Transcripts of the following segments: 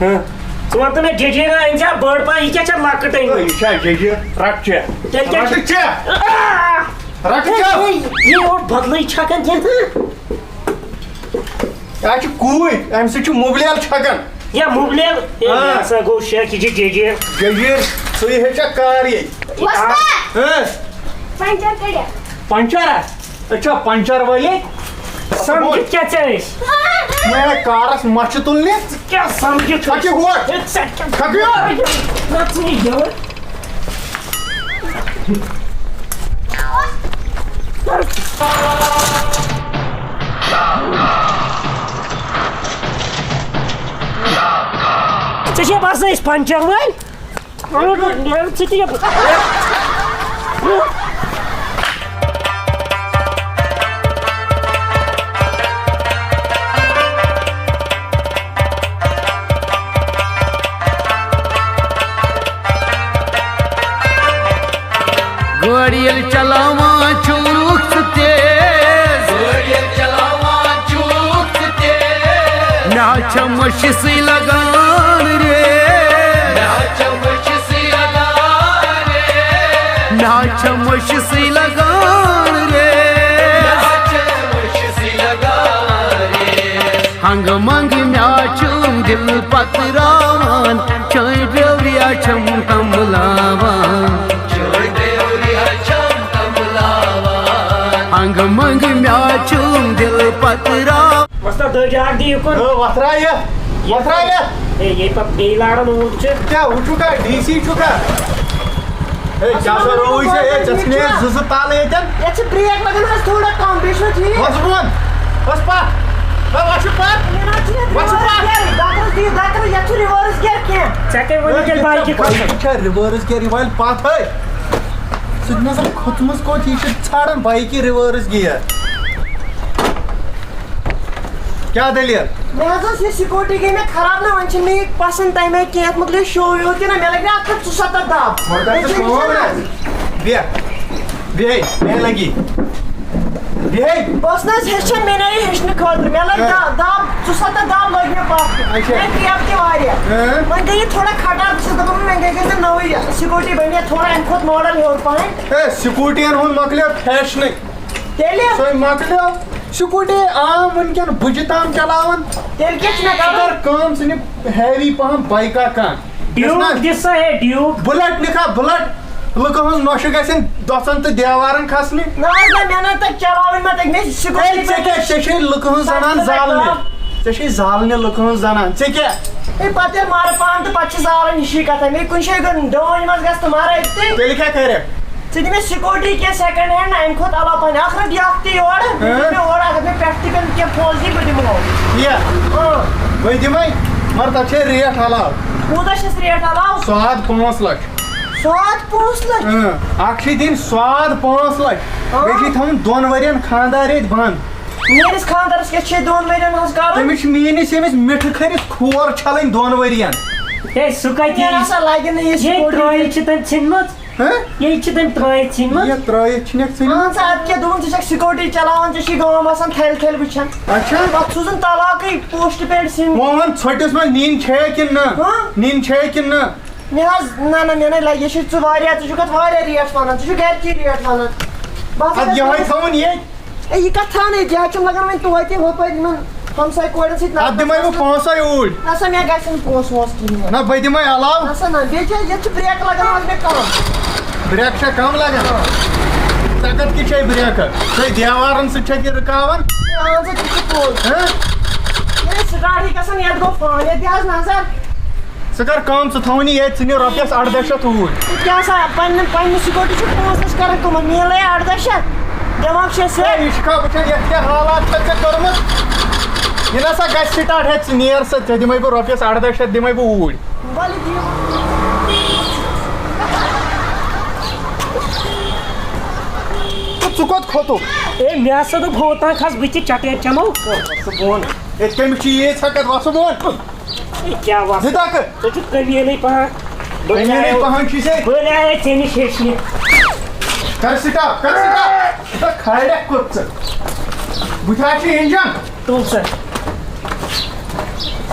ژٕ ون تہٕ مےٚ ججیٖرا أنۍ زِ بٔڑ پہن یہِ کیٛاہ چھےٚ لۄکٕٹ أنۍ یہِ چھا ججیٖر رٹ چے تیٚلہِ کیٛاہ رٹ چے رٹ چے یہِ اوٹ بدلٕے چھکان کینٛہہ یہِ چھُ کوٗر اَمہِ سۭتۍ چھُ مُبلیل چھکان یا مُبلیل یہِ ہسا گوٚو شیخ یہِ چھِ ججیٖر ججیٖر ژٕ ہیٚچھکھ کار ییٚتہِ پنچر کڑیا پنچر اچھا پنچر وٲلی سمجھِتھ کیٛاہ ژےٚ ٲسۍ مےٚ کارس مچھِ تُلنہِ ژٕ کیٛاہ سمجھِتھ چھکہِ ہور چھکہِ ہور ژےٚ چھےٚ باسان أسۍ پنچر وٲلۍ ژٕ تہِ گٲڑۍ ییٚلہِ چلاوان چھُکھ ژٕ تیز مےٚ حظ چھےٚ مٔشِسٕے لگان ریز مےٚ حظ چھےٚ مٔشِسٕے لگان ریز ہنگہٕ منگہٕ مےٚ حظ چھُم دِل پتراوان چٲنۍ ڈرٛیوریا چھَم تمبلاوان ہنگہٕ منگہٕ مےٚ حظ چھُم دِل پتراوان وستا دٔج اکھ دِ یُکُن وۄتھرایہِ ییٚلہِ پتہٕ بیٚیہِ لاران اوٗر چھِ کیٛاہ ہُہ چھُکھا ڈی سی چھُکھا کیٛاہ سا روٗز ژےٚ ژٕ ژھٕنیٚیہِ زٕ تَل ییٚتٮ۪ن یتھ چھِ بریک لگان حظ تھوڑا کم بیٚیہِ چھُ ٹھیٖک وَس بۄن وَس پتھ وَس پتھ یتھ چھُ رِوٲرٕس گیر کینٛہہ ژےٚ کٔمۍ ؤنِتھ ییٚلہِ بایکہِ کھسُن یہِ چھا رِوٲرٕس گیر یہِ والہِ پتھ ہے ژٕ نظر کھوٚتمُت کوٚت یہِ چھِ ژھانڈان بایکہِ رِوٲرٕس گیر کیٛاہ دٔلیٖل مےٚ حظ ٲس یہِ سکوٗٹی گٔے مےٚ خراب نا وۄنۍ چھِنہٕ مےٚ یہِ پسنٛد تَمے کینٛہہ اَتھ مۄکلیو شو وو تہِ نا مےٚ لگہِ اَتھ پٮ۪ٹھ 74 دب بیٚیہِ لگی بیٚیہِ بہٕ ٲسٕس نہٕ حظ ہیٚچھان مےٚ نَے ہیٚچھنہٕ خٲطرٕ مےٚ لٔگۍ دب 74 دب لٔگۍ مےٚ پتھ مےٚ ٹیپ تہِ واریاہ وۄنۍ گٔے یہِ تھوڑا کھٹار بہٕ چھَس دَپان وۄنۍ گٔے گژھِ نٔوٕے سکوٗٹی بَنہِ تھوڑا اَمہِ کھۄتہٕ ماڈل ہیوٚر پہن سکوٗٹین ہُنٛد مۄکلیو فیشنٕے تیٚلہِ سۄے مۄکلیو سکوٗٹی عام وٕنکٮ۪ن بٕجہِ تام چلاوان تیٚلہِ کیٛاہ چھُ مےٚ اگر کَرُن کٲم ژٕ نہِ ہیوی پہم بایکا کانٛہہ ڈیوٗک دِ سا ہے ڈیوٗک بُلٹ نِکھا بُلٹ لُکن ہٕنٛز نۄشہِ گژھن دۄژن تہٕ دیوارن کھسنہِ نہ حظ نہ مےٚ نہ تَگہِ چلاوٕنۍ مےٚ تَگہِ مےٚ سکوٗٹی ژےٚ چھے لُکہٕ ہٕنٛز زنان زالنہِ ژےٚ چھے زالنہِ لُکہٕ ہٕنٛز زنان ژےٚ کیٛاہ ہے پتہٕ ییٚلہِ مارٕ پان تہٕ پتہٕ چھِ زالان ہِشی کتھا مےٚ کُنہِ جایہِ ڈٲنۍ منٛز گژھِ تہٕ مارٕ أتھی تیٚلہِ کیٛاہ کرکھ ژٕ دِ مےٚ سکوٗٹی کینٛہہ سیکنڈ ہینڈ نہ اَمہِ کھۄتہٕ علاوٕ پہن اکھ رَٹ یہِ اکھ تہِ یورٕ مےٚ اورٕ اگر مےٚ پٮ۪ٹھ تہِ پیٚن کینٛہہ پونٛسہٕ دِی بہٕ دِمہو بہٕ دِمے مگر تَتھ چھے ریٹ علاوٕ کوٗتاہ چھَس ریٹ علاوٕ 5 لَچھ 5 لَچھ اکھ چھِ دِنۍ 5 لَچھ بیٚیہِ چھِ تھاوُن 2 ؤرین خانٛدار ییٚتہِ بنٛد میٲنِس خانٛدارس کیٛاہ چھِ 2 ؤرین حظ کَرُن تٔمِس چھِ میٲنِس ییٚمِس مِٹھٕ کھٔرِتھ کھور چھلٕنۍ 2 ؤرین ہے سُہ کتہِ مےٚ نسا لگہِ نہٕ یہِ ییٚتہِ سکوٗٹی ترٛٲیِتھ چھِ تٔمۍ ژھٕنمٕژ ییٚتہِ چھِ تٔمۍ ترٛٲیِتھ ژھٕنمٕژ یہِ ترٛٲیِتھ چھِنکھ ژٕ اہن سا اَدٕ کیٛاہ دوٚپُن ژٕ چھَکھ سکوٗٹی چلاوان ژےٚ چھی گام آسان تھلہِ تھلہِ وٕچھان اچھا پتہٕ سوٗزُن طلاقٕے پوسٹ پیڈ سِم وۄنۍ وَن ژھٔٹِس منٛز نِنۍ چھے کِنہٕ نہ نِنۍ چھے کِنہٕ نہ مےٚ حظ نہ مےٚ نَے لگہِ یہِ چھُ ژٕ واریاہ ژٕ چھُکھ اَتھ واریاہ ریٹ وَنان ژٕ چھُکھ گرِچی ریٹ وَنان اَدٕ یِہوے تھاوُن ییٚتہِ ہے یہِ کَتھ تھاونہٕ ییٚتہِ یہِ حظ چھُم لگان وۄنۍ توتہِ ہُپٲرۍ یِمن ہمساے کورٮ۪ن سۭتۍ اَتھ دِمے بہٕ پونٛسَے اوٗرۍ نہ سا مےٚ گژھِ نہٕ پونٛسہٕ وونٛسہٕ کِہیٖنۍ نہ بہٕ دِمے علاوٕ نہ سا نہ بیٚیہِ چھِ ییٚتہِ چھِ برٛیک لگان حظ مےٚ کَم برٛیکہٕ چھےٚ کم لگان ژےٚ کَتھ کِتھ چھے برٛیکہٕ ژےٚ دیوارن سۭتۍ چھکھ یہِ رُکاوان اہن سا تہِ چھُ پوٚز ییٚلہِ سِٹاٹٕے گژھان یَتھ گوٚو فان ییٚتہِ دِ حظ نظر ژٕ کر کٲم ژٕ تھاوُن یہِ ییٚتہِ ژٕ نہِ رۄپیَس 18 شیٚتھ اوٗرۍ کیٛاہ سا پنٛنہِ سکوٗٹی چھُ 5 لَچھ کران کٕمن میلے 18 شیٚتھ دٮ۪ماغ چھِ ہے یہِ چھُکھا وٕچھان یَتھ کیٛاہ حالات چھَکھ ژےٚ کٔرمٕژ یہِ نسا گژھِ سِٹاٹ ہے ژٕ نیر سا ژےٚ دِمے بہٕ رۄپیَس 18 شیٚتھ دِمے بہٕ اوٗرۍ وَلہٕ دِیِو ژٕ کوٚت کھوٚتُکھ ہے مےٚ ہسا دوٚپ ہوتان کھس بہٕ تہِ چٹٲرۍ چمو وَسہٕ بۄن ییٚتہِ کٔمِس چھِ ییٖژ ہٮ۪کَتھ وَسہٕ بۄن کیٛاہ وَس زٕ دَکہٕ ژٕ چھُکھ کٔمیٖنٕے پہن کٔمیٖنٕے پہن چھُے ژےٚ بہٕ آیے ژےٚ نِش ہیٚچھنہِ کر سِٹاپ کھالٮ۪کھ کوٚت ژٕ بٕتھِ حظ چھِ اِنجن تُل سا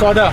14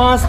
5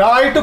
2.5 to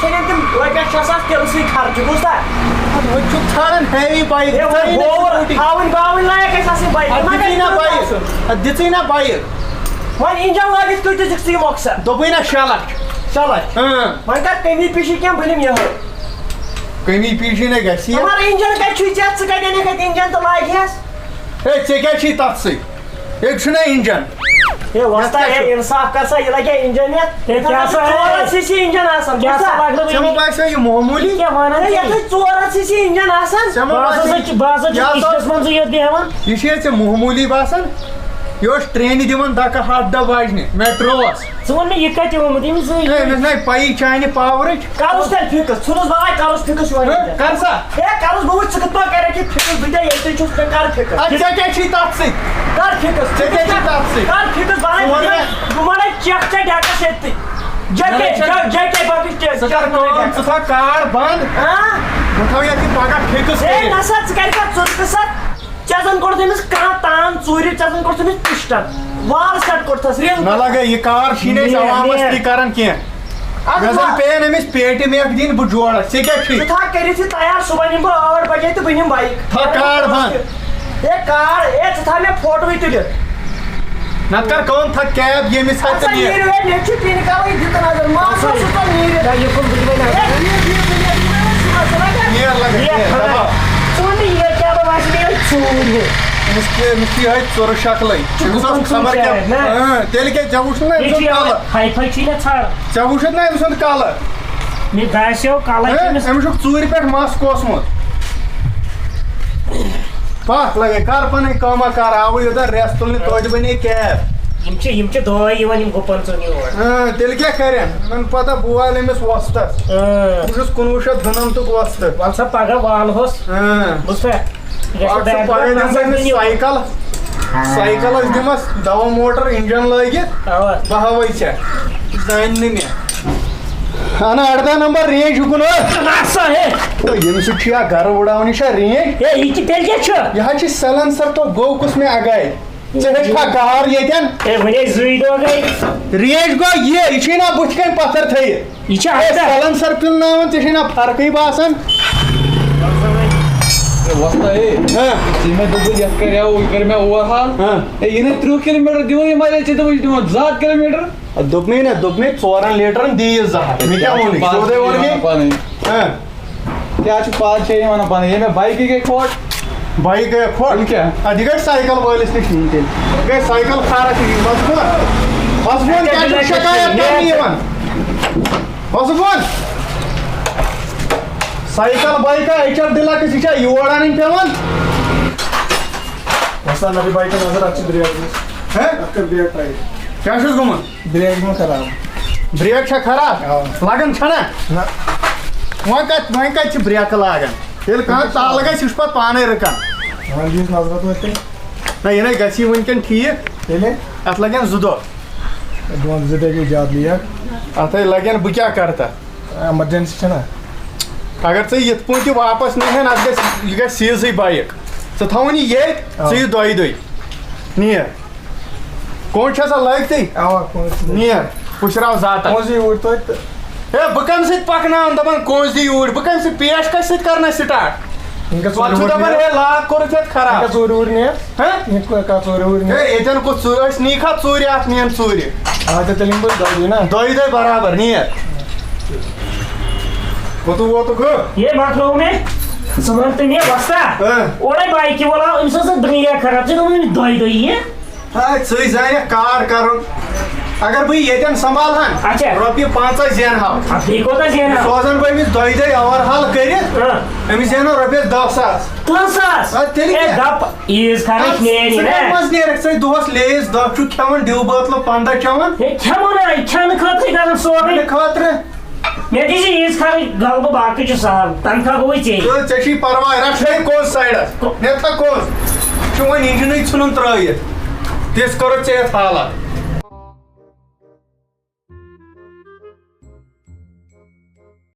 ژھیٚنن تِم رۄپیس 6 ساس تِلسٕے خرچہٕ بوٗزتھا ژھانڈان ہیوی بایک ہاوٕنۍ باوٕنۍ لایق گژھِ آسٕنۍ بایک دِژٕے نا بایک دِژٕے نا بایک وۄنۍ اِنجن لٲگِتھ کۭتِس دِکھ ژٕ یہِ مۄخصر دوٚپُے نا 6 لچھ چلو وۄنۍ کر کمی پیٖشی کینٛہہ بہٕ نِمہٕ یِہوٚے کمی پیٖشی نَے گژھِ یہِ مگر اِنجن کتہِ چھُے ژےٚ ژٕ کتہِ اَنکھ اَتہِ اِنجن تہٕ لاگہس ہے ژےٚ کیٛاہ چھُے تتھ سۭتۍ ییٚتہِ چھُنا اِنجن ہے وۄستا ہے اِنصاف کر سا یہِ لگہِ اِنجن یتھ 400 سی سی اِنجن آسان ژےٚ ما باسیو یہِ معموٗلی یتھ 400 سی سی اِنجن آسان یہِ چھُ ژےٚ معموٗلی باسان یہِ اوس ٹرینہِ دِوان دکہٕ 7 دۄہ واجنہِ میٹرووس یہِ کتہِ اومُت أمِس مےٚ چھُنہ پیی چانہِ پاورٕچ کرُس تیٚلہِ فِکٕس ژھٕنُس بلاے کرُس فِکٕس کر سا ہے کرُس بہٕ وٕچھِ ژٕ کِتھ پٲٹھۍ کرکھ یہِ فِکٕس بہٕ دِمہٕ ییٚتہِ چھُس ژٕ کر فِکٕس ژےٚ کیٛاہ چھُے تتھ سۭتۍ کر فِکٕس ژےٚ کیٛاہ چھُے تتھ سۭتۍ کر فِکٕس بہٕ مڑے چیک ژےٚ ڈیکس ییٚتہِ جے باقٕے ژٕ کر کٲم ژٕ تھاو کاڈ بنٛد بہٕ تھاو ییٚتہِ پگاہ فِکٕس ہے کٔرِتھ نسا ژٕ کرکھ ژٕ سا ژےٚ زن کوٚڑ تٔمِس کانٛہہ تان ژوٗرِ ژےٚ زن کوٚڑ تٔمِس پِسٹن وال سیٹ کوٚرتھس نہ لگے یہِ کار چھِنہٕ أسۍ عوامس تہِ کران کینٛہہ مےٚ زن پیٚیَن أمِس پیٹہِ میکھ دِنۍ بہٕ جوڑس ژےٚ کیٛاہ چھُے ژٕ تھاو کٔرِتھ یہِ تیار صُبحن یِمہٕ بہٕ 8 بجے تہٕ بہٕ نِمہٕ بایک تھاو کاڈ بنٛد ہے کاڈ ہے ژٕ تھاو مےٚ فوٹوٕے تُلِتھ نتہٕ کر کٲم تھاو کیب ییٚمِس ژٕ نیٖرِو ہے مےٚ چھُ کِلنِکَلٕے دِتہٕ نظر ماسو چھُ ژٕ نیٖرِتھ نیر لگے دباو أمِس چھِ یِہوٚے ژُرٕ شکلٕے أمِس اوس خبر کیٛاہ تیٚلہِ کیٛاہ ژےٚ وٕچھُتھ نا أمۍ سُنٛد کلر ژےٚ وٕچھُتھ نا أمۍ سُنٛد کلر أمِس چھُکھ ژوٗرِ پٮ۪ٹھ مس کوسمُت پکھ لگے کر پنٕنۍ کٲما کر آوٕے یوٚتن رٮ۪س تُلنہِ توتہِ بنے کیب تیٚلہِ کیٛاہ کرن مےٚ پتہ بہٕ والہٕ أمِس وۄستس بہٕ چھُس 1997 وۄستہٕ پگہہ والہوس پگہہ دِمہٕ بہٕ أمِس سایکل ٲسۍ دِمس دوا موٹر انجن لٲگِتھ بہٕ ہاوے ژےٚ زانہِ نہٕ مےٚ اہن 18 نمبر رینج ہُکُن ییٚمہِ سۭتۍ چھُ یا گرٕ وُڑاوان یہِ چھا رینج یہِ حظ چھِ سیلنسر تو گوٚو کُس مےٚ اگاے ژےٚ ہیٚککھا کار ییٚتٮ۪ن رینج گوٚو یہِ چھُے نا بٕتھِ کَنۍ پتھر تھٲیِتھ سیلنسر پِلناوان ژےٚ چھے نا فرقٕے باسان وستا مےٚ دوٚپُس یتھ کریاو یہِ کٔر مےٚ اوٚور ہال یہِ نہٕ 30 کِلوٗمیٖٹر دِوان یہِ مایلیج ژےٚ دوٚپُس دِوان 2 ہتھ کِلوٗمیٖٹر دوٚپ مے نا دوٚپ مے 4 لیٖٹرن دِ یہِ 2 ہتھ مےٚ کیٛاہ ووٚنُے سیوٚدُے ووٚن مےٚ کیٛاہ چھُ پاز چھےٚ یہِ وَنان پنٕنۍ ییٚلہِ مےٚ بایکہِ گٔے کھوٹ بایک گٔے کھوٹ کیٛاہ اَدٕ یہِ گٔے سایکل وٲلِس نِش نِنۍ تیٚلہِ گٔے سایکل خراب مضبوٗط کیٛاہ چھُ شکایت کرنہِ یِوان مضبوٗط سایکل بایکا ایچ ایف ڈِلکس یہِ چھا یور اَنٕنۍ پیٚوان کیٛاہ چھُس گوٚمُت بریک چھا خراب لگان چھنا وۄنۍ کتہِ چھِ بریکہٕ لاگان ییٚلہِ کانٛہہ تَل گژھِ یہِ چھُ پتہٕ پانے رُکان نہ یہِ نَے گژھی وٕنکٮ۪ن ٹھیٖک اَتھ لگن 2 دۄہ اَتھے لگن بہٕ کیٛاہ کرٕ تتھ ایمرجنسی چھنا اگر ژٕ یِتھ پٲٹھۍ تہِ واپس نِہن اَتھ گژھِ یہِ گژھِ سیٖزٕے بایک ژٕ تھاوُن یہِ ییٚتہِ ژٕ یہِ 2 دۄہہِ نیر کوٚنٛڈ چھےٚ سا لٲگتھٕے نیر پُشراو زاتن ہے بہٕ کَمہِ سۭتۍ پکناوان دپان کونٛز دِ یوٗرۍ بہٕ کَمہِ سۭتۍ پیش کَتہِ سۭتۍ کرنا سٹاٹ پتہٕ چھُ دپان ہے لاک کوٚرُتھ یتھ خراب ہے ییٚتٮ۪ن کُس ژوٗرِ أسۍ نیٖکھا ژوٗرِ اَتھ نِیَن ژوٗرِ 2 دۄہہِ برابر نیر کوٚتُک ووتُک بایکہِ وول أمِس ٲس بریک خراب ژٕے زانٮ۪کھ کار کرُن اگر بہٕ ییٚتٮ۪ن سنبھالہن رۄپیہِ 5 زینہاو سوزان بہٕ أمِس 2 دۄہہِ اوور ہال کٔرِتھ أمِس زینو رۄپیَس 10,000 منٛز نیرکھ ژٕ دۄہس لیز 10 چھُکھ کھٮ۪وان ڈِو بٲتلہٕ 15 چٮ۪وان خٲطرٕ باقٕے چھُ سہل تنخواہ گوٚوٕے ژےٚ چھُے پرواے رَٹھ کوٚز سایڈس نٮ۪تھا کوٚز چھُ وۄنۍ اِنجنٕے ژھٕنُن ترٲیِتھ تِژھ کٔرٕتھ ژےٚ یتھ حالت